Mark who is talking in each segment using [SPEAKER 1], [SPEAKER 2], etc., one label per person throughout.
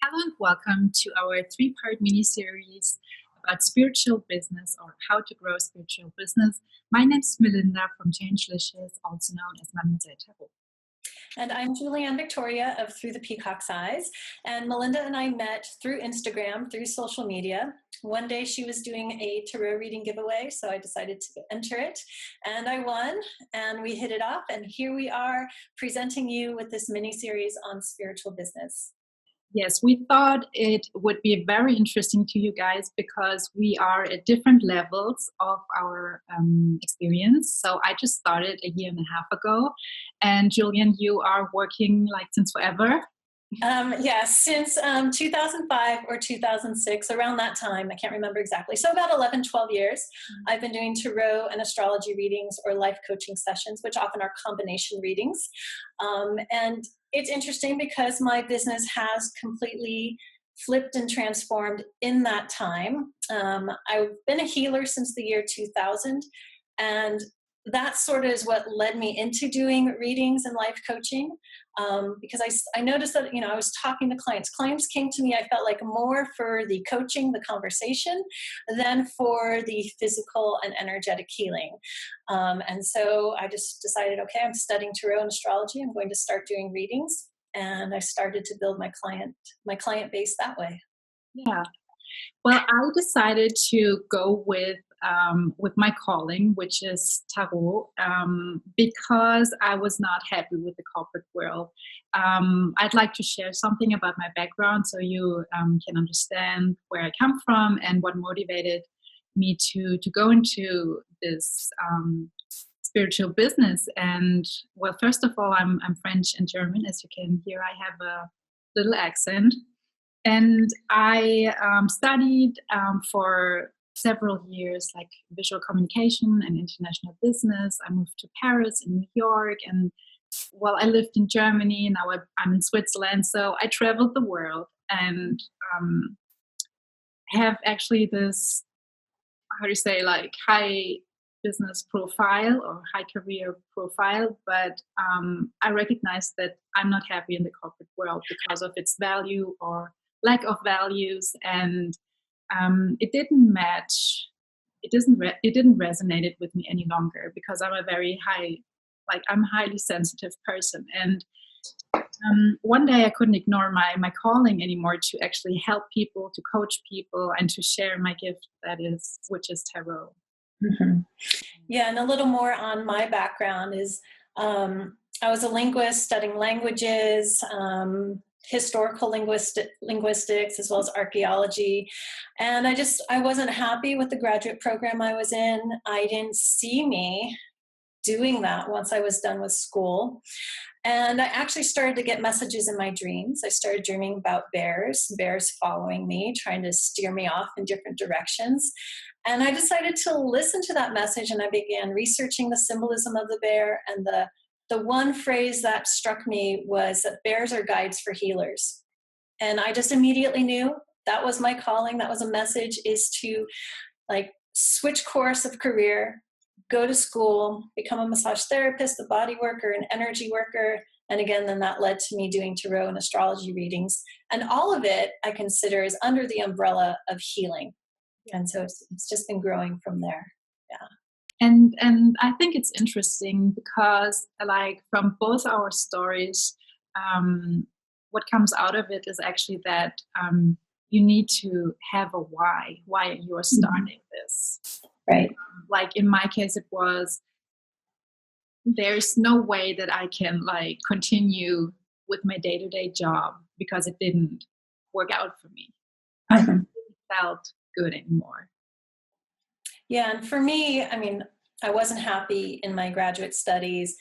[SPEAKER 1] Hello and welcome to our three-part mini-series about spiritual business or how to grow a spiritual business. My name is Melinda from Changelicious, also known as Mademoiselle Tarot.
[SPEAKER 2] And I'm Julianne Victoria of Through the Peacock's Eyes. And Melinda and I met through Instagram, through social media. One day she was doing a tarot reading giveaway, so I decided to enter it. And I won, and we hit it off. And here we are presenting you with this mini-series on spiritual business.
[SPEAKER 1] Yes, we thought it would be very interesting to you guys because we are at different levels of our experience. So I just started a year and a half ago. And Julian, you are working like since forever.
[SPEAKER 2] Yes, since 2005 or 2006, around that time, I can't remember exactly. So about 11, 12 years, I've been doing tarot and astrology readings or life coaching sessions, which often are combination readings. And it's interesting because my business has completely flipped and transformed in that time. I've been a healer since the year 2000, and that sort of is what led me into doing readings and life coaching. Because I noticed that, I was talking to clients. Clients came to me, I felt like more for the coaching, the conversation, than for the physical and energetic healing. And so I just decided, okay, I'm studying tarot and astrology. I'm going to start doing readings. And I started to build my client base that way.
[SPEAKER 1] Yeah. Well, I decided to go with my calling, which is tarot, because I was not happy with the corporate world. I'd like to share something about my background so you can understand where I come from and what motivated me to go into this spiritual business. And well, first of all, I'm French and German. As you can hear, I have a little accent. And I studied for several years, like visual communication and international business. I moved to Paris and New York, and well, I lived in Germany. Now I'm in Switzerland, so I traveled the world and have actually this, how do you say, like high business profile or high career profile, but I recognize that I'm not happy in the corporate world because of its value or lack of values, and it didn't match. It didn't resonate with me any longer because I'm a very high, like I'm a highly sensitive person, and one day I couldn't ignore my calling anymore to actually help people, to coach people, and to share my gift which is tarot.
[SPEAKER 2] Mm-hmm. Yeah, and a little more on my background is I was a linguist studying languages, historical linguistics, as well as archaeology. And I wasn't happy with the graduate program I was in. I didn't see me doing that once I was done with school. And I actually started to get messages in my dreams. I started dreaming about bears following me, trying to steer me off in different directions. And I decided to listen to that message, and I began researching the symbolism of the bear. And the one phrase that struck me was that bears are guides for healers. And I just immediately knew that was my calling. That was a message, is to like switch course of career, go to school, become a massage therapist, a body worker, an energy worker. And again, then that led to me doing tarot and astrology readings. And all of it I consider is under the umbrella of healing. And so it's just been growing from there. Yeah.
[SPEAKER 1] And I think it's interesting because like from both our stories, what comes out of it is actually that you need to have a why you are starting this.
[SPEAKER 2] Right.
[SPEAKER 1] Like in my case, it was, there's no way that I can like continue with my day-to-day job because it didn't work out for me. I didn't felt good anymore.
[SPEAKER 2] Yeah, and for me, I mean, I wasn't happy in my graduate studies.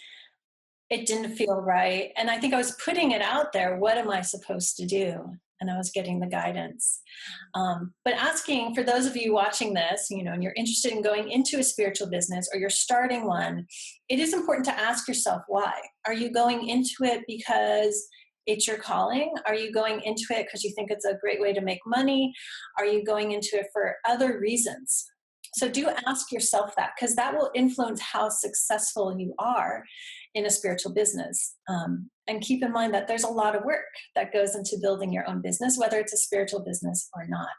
[SPEAKER 2] It didn't feel right. And I think I was putting it out there. What am I supposed to do? And I was getting the guidance. But asking, for those of you watching this, and you're interested in going into a spiritual business or you're starting one, it is important to ask yourself why. Are you going into it because it's your calling? Are you going into it because you think it's a great way to make money? Are you going into it for other reasons? So do ask yourself that, because that will influence how successful you are in a spiritual business. And keep in mind that there's a lot of work that goes into building your own business, whether it's a spiritual business or not.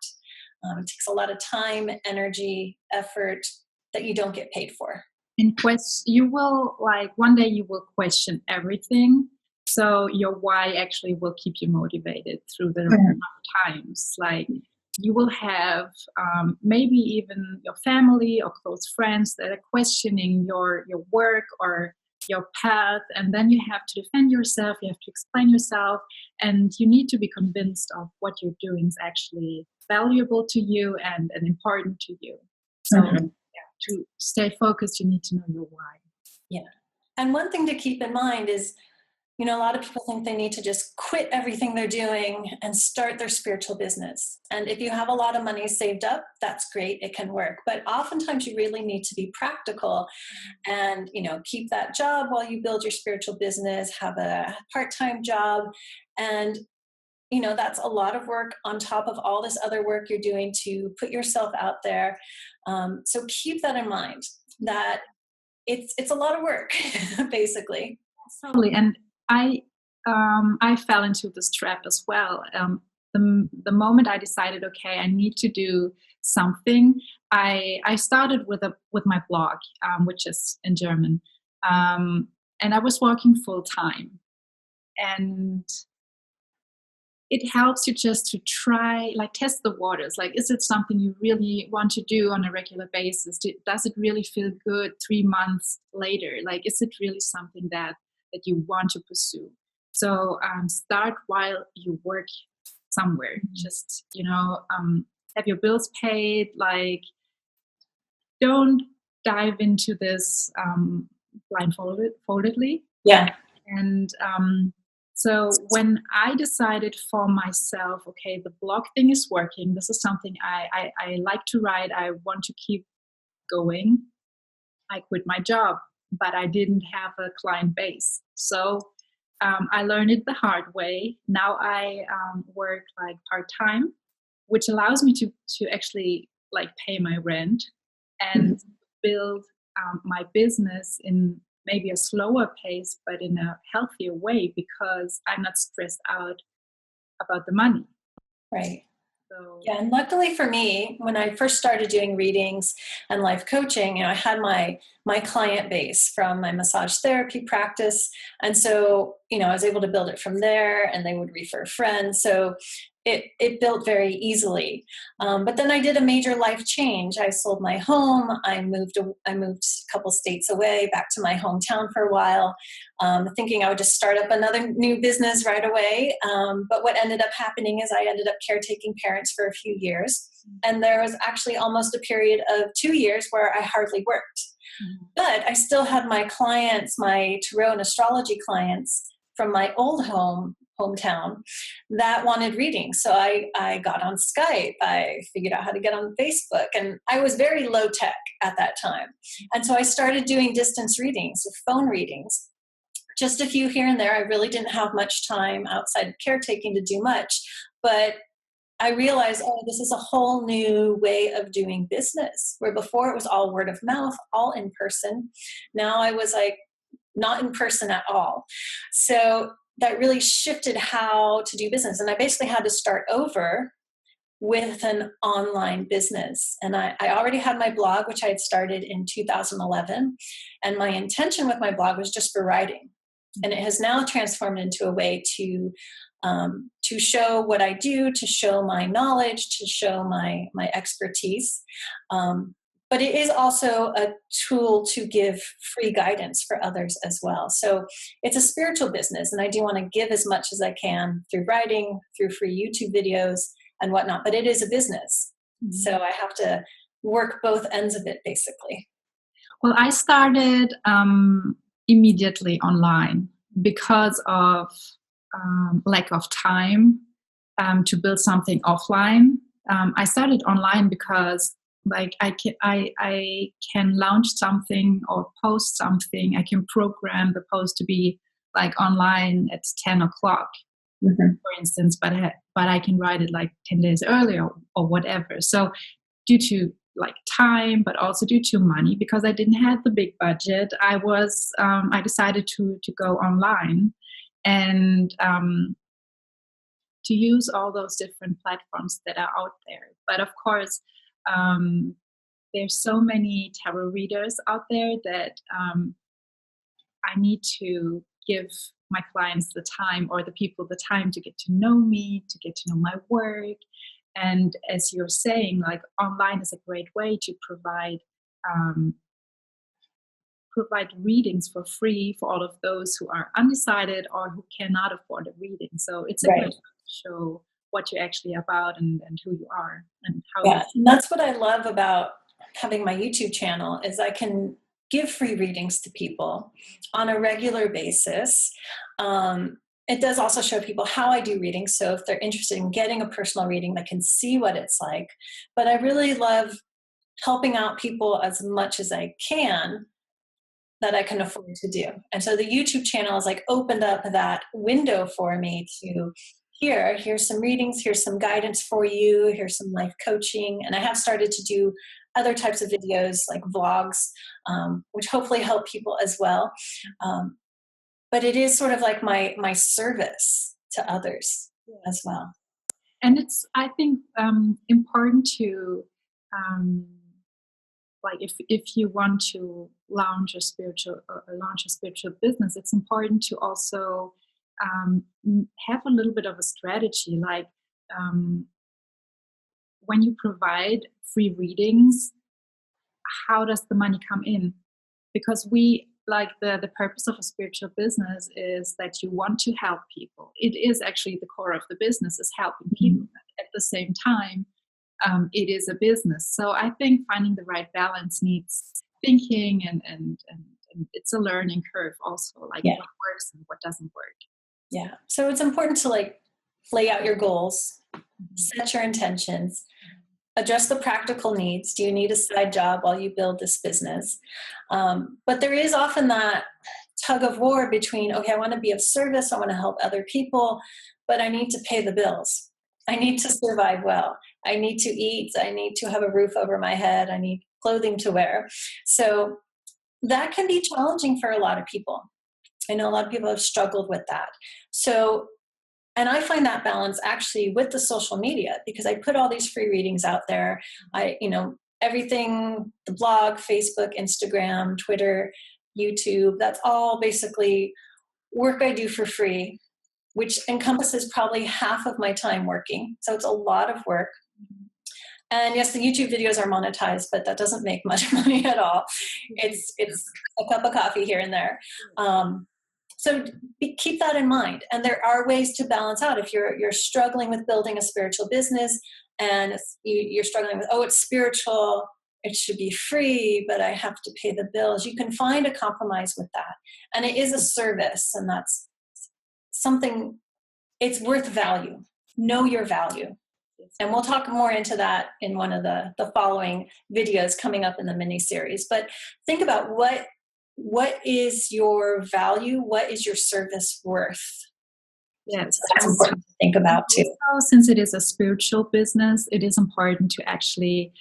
[SPEAKER 2] It takes a lot of time, energy, effort that you don't get paid for.
[SPEAKER 1] In you will, like, one day you will question everything. So your why actually will keep you motivated through the rough times. Like, you will have maybe even your family or close friends that are questioning your work or your path, and then you have to defend yourself, you have to explain yourself, and you need to be convinced of what you're doing is actually valuable to you and important to you. So to stay focused, you need to know your why.
[SPEAKER 2] Yeah. And one thing to keep in mind is, you know, a lot of people think they need to just quit everything they're doing and start their spiritual business. And if you have a lot of money saved up, that's great. It can work. But oftentimes you really need to be practical and, you know, keep that job while you build your spiritual business, have a part-time job. And, you know, that's a lot of work on top of all this other work you're doing to put yourself out there. So keep that in mind, that it's a lot of work, basically.
[SPEAKER 1] Totally. And I fell into this trap as well. The moment I decided, okay, I need to do something, I started with my blog, which is in German, and I was working full time, and it helps you just to try, like, test the waters. Like, is it something you really want to do on a regular basis? Does it really feel good 3 months later? Like, is it really something that you want to pursue? So start while you work somewhere. Just, have your bills paid. Like, don't dive into this blindfoldedly.
[SPEAKER 2] Yeah.
[SPEAKER 1] And so when I decided for myself, okay, the blog thing is working, this is something I like to write, I want to keep going, I quit my job, but I didn't have a client base. So I learned it the hard way. Now I work like part-time, which allows me to actually like pay my rent and build my business in maybe a slower pace, but in a healthier way, because I'm not stressed out about the money.
[SPEAKER 2] Right.
[SPEAKER 1] So,
[SPEAKER 2] yeah, and luckily for me, when I first started doing readings and life coaching, you know, I had my client base from my massage therapy practice, and so, you know, I was able to build it from there, and they would refer friends. So it built very easily. But then I did a major life change. I sold my home. I moved a couple states away, back to my hometown for a while, thinking I would just start up another new business right away. But what ended up happening is I ended up caretaking parents for a few years. And there was actually almost a period of 2 years where I hardly worked. But I still had my clients, my tarot and astrology clients from my old hometown that wanted readings. So I got on Skype, I figured out how to get on Facebook, and I was very low tech at that time. And so I started doing distance readings, phone readings, just a few here and there. I really didn't have much time outside of caretaking to do much, but I realized, oh, this is a whole new way of doing business, where before it was all word of mouth, all in person. Now I was like, not in person at all. So that really shifted how to do business. And I basically had to start over with an online business. And I already had my blog, which I had started in 2011. And my intention with my blog was just for writing. And it has now transformed into a way to show what I do, to show my knowledge, to show my expertise. But it is also a tool to give free guidance for others as well. So it's a spiritual business, and I do want to give as much as I can through writing, through free YouTube videos and whatnot, but it is a business. So I have to work both ends of it, basically.
[SPEAKER 1] Well, I started immediately online because of lack of time to build something offline. I started online because like I can launch something or post something. I can program the post to be like online at 10 o'clock, for instance, but I can write it like 10 days earlier or whatever. So due to like time, but also due to money, because I didn't have the big budget. I decided to go online and to use all those different platforms that are out there. But of course, um, there's so many tarot readers out there that I need to give my clients the time, or the people the time, to get to know me, to get to know my work. And as you're saying, like, online is a great way to um, provide readings for free for all of those who are undecided or who cannot afford a reading. So it's a great way
[SPEAKER 2] Right.
[SPEAKER 1] to show what you're actually about, and who you are and how you.
[SPEAKER 2] Yeah, and that's what I love about having my YouTube channel is I can give free readings to people on a regular basis. It does also show people how I do readings. So if they're interested in getting a personal reading, they can see what it's like. But I really love helping out people as much as I can that I can afford to do. And so the YouTube channel has like opened up that window for me to here's some readings, here's some guidance for you, here's some life coaching. And I have started to do other types of videos like vlogs, which hopefully help people as well. But it is sort of like my service to others as well.
[SPEAKER 1] And it's, I think, important to, um, like, if you want to launch a spiritual business, it's important to also have a little bit of a strategy. Like, um, when you provide free readings, how does the money come in? Because we, like, the purpose of a spiritual business is that you want to help people. It is actually the core of the business, is helping people. But at the same time, it is a business. So I think finding the right balance needs thinking, and it's a learning curve also, like,
[SPEAKER 2] Yeah.
[SPEAKER 1] what works and what doesn't work.
[SPEAKER 2] Yeah. So it's important to like lay out your goals, set your intentions, address the practical needs. Do you need a side job while you build this business? But there is often that tug of war between, okay, I want to be of service, I want to help other people, but I need to pay the bills. I need to survive well. I need to eat. I need to have a roof over my head. I need clothing to wear. So that can be challenging for a lot of people. I know a lot of people have struggled with that. So, and I find that balance actually with the social media, because I put all these free readings out there. Everything, the blog, Facebook, Instagram, Twitter, YouTube, that's all basically work I do for free, which encompasses probably half of my time working. So it's a lot of work. And yes, the YouTube videos are monetized, but that doesn't make much money at all. It's a cup of coffee here and there. So keep that in mind. And there are ways to balance out. If you're struggling with building a spiritual business, and you're struggling with, oh, it's spiritual, it should be free, but I have to pay the bills, you can find a compromise with that. And it is a service, and that's something, it's worth value. Know your value. And we'll talk more into that in one of the following videos coming up in the mini series. But think about what is your value? What is your service worth?
[SPEAKER 1] Yes,
[SPEAKER 2] that's important to think about too.
[SPEAKER 1] Also, since it is a spiritual business, it is important to actually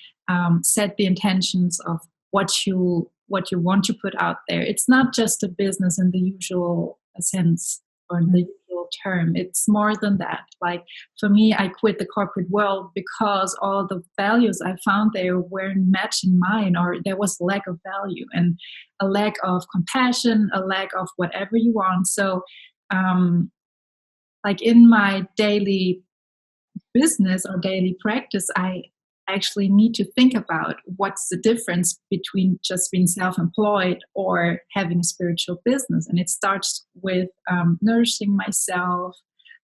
[SPEAKER 1] set the intentions of what you want to put out there. It's not just a business in the usual sense, or in the usual term. It's more than that. Like, for me, I quit the corporate world because all the values I found there weren't matching mine, or there was lack of value and a lack of compassion, a lack of whatever you want. So, like, in my daily business or daily practice, I actually need to think about what's the difference between just being self-employed or having a spiritual business. And it starts with nourishing myself.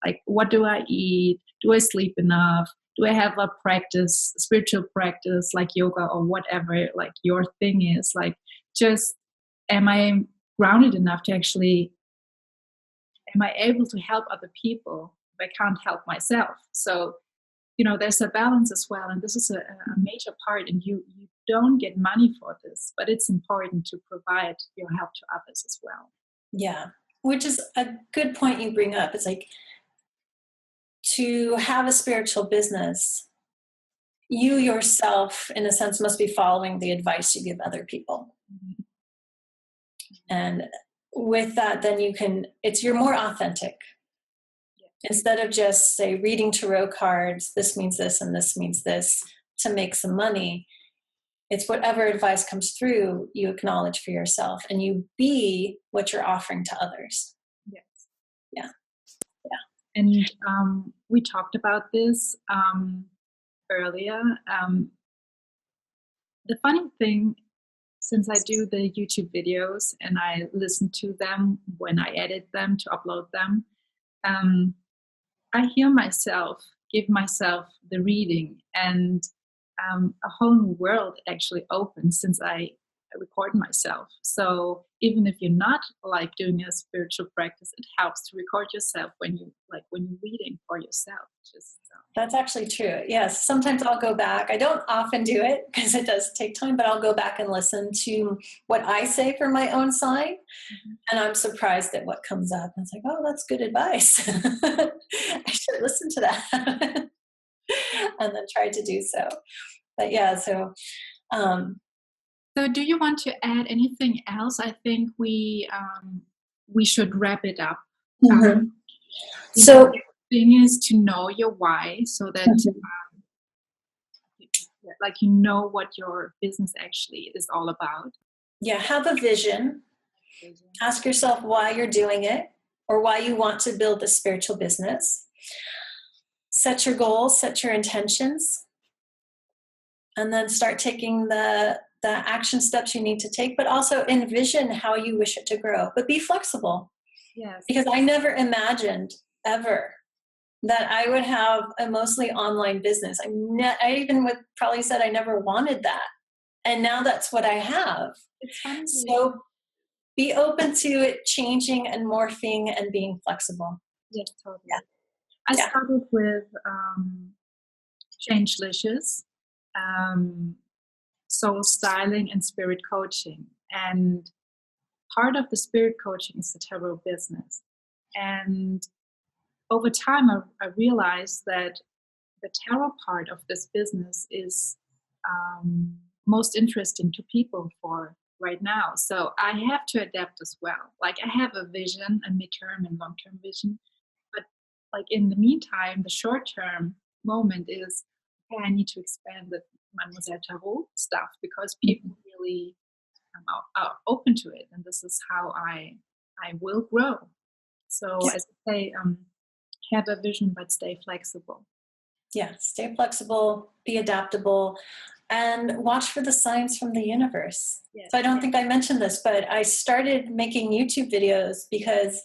[SPEAKER 1] Like, what do I eat? Do I sleep enough? Do I have a practice, spiritual practice like yoga or whatever, like your thing is? Like, just, am I grounded enough to actually, am I able to help other people if I can't help myself? So, there's a balance as well. And this is a major part. And you don't get money for this, but it's important to provide your help to others as well.
[SPEAKER 2] Yeah, which is a good point you bring up. It's like, to have a spiritual business, you yourself, in a sense, must be following the advice you give other people.
[SPEAKER 1] Mhm.
[SPEAKER 2] And with that, then you're more authentic. Instead of just, say, reading tarot cards, this means this and this means this, to make some money, it's whatever advice comes through, you acknowledge for yourself, and you be what you're offering to others.
[SPEAKER 1] Yes.
[SPEAKER 2] Yeah.
[SPEAKER 1] And we talked about this earlier. The funny thing, since I do the YouTube videos and I listen to them when I edit them to upload them, I hear myself give myself the reading, and a whole new world actually opens since I record myself. So even if you're not like doing a spiritual practice, it helps to record yourself when you're reading for yourself.
[SPEAKER 2] That's actually true. Yes. Sometimes I'll go back. I don't often do it because it does take time, but I'll go back and listen to what I say for my own sign.
[SPEAKER 1] Mhm.
[SPEAKER 2] And I'm surprised at what comes up. And it's like, oh, that's good advice. I should listen to that. And then try to do so. But yeah, so
[SPEAKER 1] So do you want to add anything else? I think we should wrap it up.
[SPEAKER 2] So
[SPEAKER 1] The thing is to know your why, so that like you know what your business actually is all about.
[SPEAKER 2] yeah, have a vision. Ask yourself why you're doing it or why you want to build this spiritual business. Set your goals, set your intentions, and then start taking the action steps you need to take, but also envision how you wish it to grow. But be flexible.
[SPEAKER 1] Yes.
[SPEAKER 2] Because I never imagined ever that I would have a mostly online business. I even would probably said I never wanted that. And now that's what I have.
[SPEAKER 1] It's funny.
[SPEAKER 2] So be open to it changing and morphing and being flexible.
[SPEAKER 1] Yes, totally.
[SPEAKER 2] Yeah.
[SPEAKER 1] I
[SPEAKER 2] Yeah.
[SPEAKER 1] started with Changelicious, soul styling, and spirit coaching. And part of the spirit coaching is the tarot business. And over time, I realized that the tarot part of this business is most interesting to people for right now. So I have to adapt as well. Like I have a vision, a midterm and long-term vision, but like in the meantime, the short-term moment is, okay, I need to expand the Mademoiselle Tarot stuff because people really are open to it, and this is how I will grow. So as I say, have a vision but stay flexible.
[SPEAKER 2] Yeah, stay flexible, be adaptable, and watch for the signs from the universe.
[SPEAKER 1] Yes.
[SPEAKER 2] So I don't think I mentioned this, but I started making YouTube videos because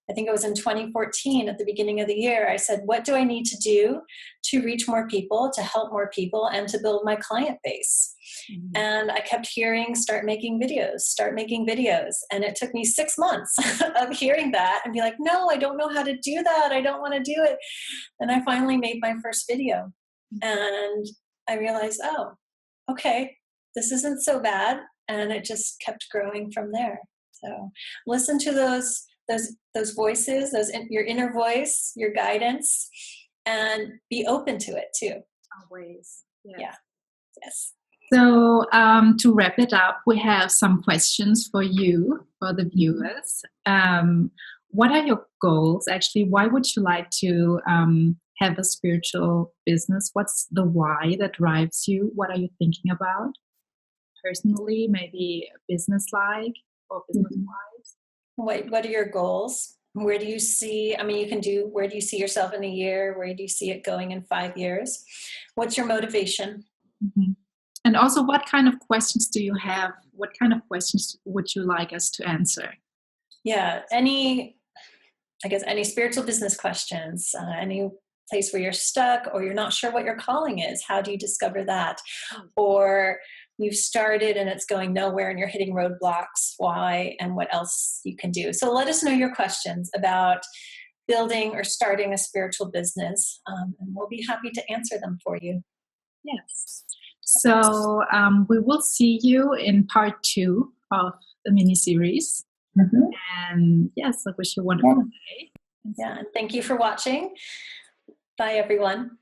[SPEAKER 2] I think it was in 2014 at the beginning of the year. I said, what do I need to do to reach more people, to help more people, and to build my client base?
[SPEAKER 1] Mhm.
[SPEAKER 2] And I kept hearing, start making videos. And it took me 6 months of hearing that and be like, no, I don't know how to do that. I don't want to do it. And I finally made my first video. And I realized, oh, okay, this isn't so bad. And it just kept growing from there. So listen to those voices, your inner voice, your guidance, and be open to it too.
[SPEAKER 1] Always. Yes.
[SPEAKER 2] Yeah. Yes.
[SPEAKER 1] So to wrap it up, we have some questions for you, for the viewers. What are your goals? Actually, why would you like to have a spiritual business? What's the why that drives you? What are you thinking about personally, maybe business-like or business-wise?
[SPEAKER 2] What are your goals? Where do you see, where do you see yourself in a year? Where do you see it going in 5 years? What's your motivation?
[SPEAKER 1] Mm-hmm. And also, what kind of questions do you have? What kind of questions would you like us to answer?
[SPEAKER 2] Yeah, any spiritual business questions, any place where you're stuck or you're not sure what your calling is. How do you discover that? Or you've started and it's going nowhere and you're hitting roadblocks. Why and what else you can do? So let us know your questions about building or starting a spiritual business, and we'll be happy to answer them for you.
[SPEAKER 1] Yes. So we will see you in part 2 of the mini-series. Mm-hmm. And yes, I wish you a wonderful day.
[SPEAKER 2] Yeah, and thank you for watching. Bye, everyone.